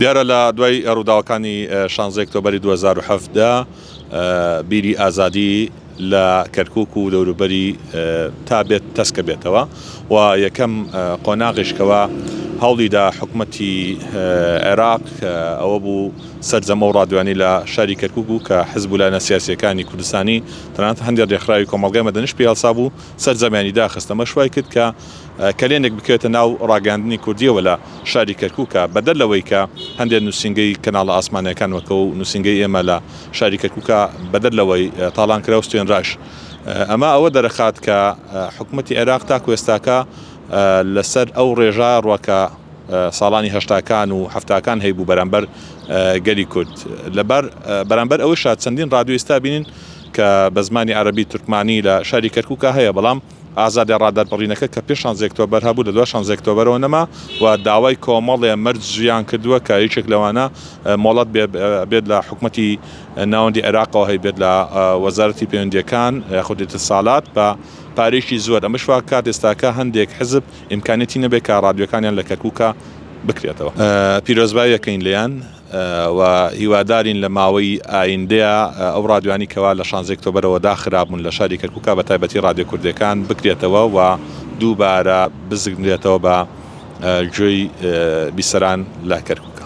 دیارە لە دوای ڕووداوەکانی 16 ئۆکتۆبەری 2007دا بیری ئازادی لە کەرکووک و دەوروبەری تا بێت تەسکە بێتەوە و یەکەم قۆناغیشکەوە هەوڵیدا حکوومەتی عێراق ئەوە بوو سەرجەمە و ڕادوانی لە شاری کەرکووک بوو کە حیزبولایەتە سیاسیەکانی کوردستانی تەنانەت هەندێک ڕێکخراوی کۆمەڵگەی مەدەنیش پێ هەڵسا بوو سەرجەمیانی داخستەمە شوای کرد کە کەلێنێک بکەوێتە ناو ڕاگەاندنی کوردیەوە لە شاری کەرکووکە بەدەر لەوەی کە هەندێک نووسنگەی کەناڵە ئاسمانیەکان وەکە و نووسنگەی ئێمە لە شاری کەرکووکە بەدەر لەوەی تاڵان کرا و ستوێنراش ئەمە ئەوە دەرەخات کە حکوومەتی عێراق تاکو ئێستاکە لەسەر ئەو ڕێژە ڕوەکە ساڵانی هەشتاکان و هەفتاکان هەیبوو بەرامبەر گەلی کورد لەبەر بەرامبەر ئەوەی شاد چەندین ڕادیۆ ئێستا بینین کە بە زمانی عەرەبی تورکمانی لە شاری کەرکووکە هەیە بەڵام ئازادی ڕاداربڕینەکە کە پێش 16 ئۆکتۆبەر هەبوو لە دوای 16 ئۆکتۆبەرەوە نەما و داوای کۆمەڵێ مەرج ژیان کردووە کە هیچێک لەوانە مۆڵەت بێت لە حکوومەتی ناوەندی عێراقەوە هەیبێت لە وەزارەتی پەیوەندیەکان یاخود ئیتیساڵات بە پارێکی زۆر ئەمەش وا کات ئێستاکە هەندێک حزب ئیمکانێتی نەبێت کە ڕادیۆکانیان لە کەرکووکە بکرێتەوە پیرۆزبایی یەکەین لێیان و هیوادارین لە ماوەی ئایندەیە ئەو ڕادیوانی کەوا لە 16 ئۆکتۆبەرەوە داخرابوون لە شاری کەرکووکە بە تایبەتی ڕادیۆ کوردەکان بکرێتەوە و دووبارە بزگرێتەوە بە گوێی بیسەران لە کەرکووک.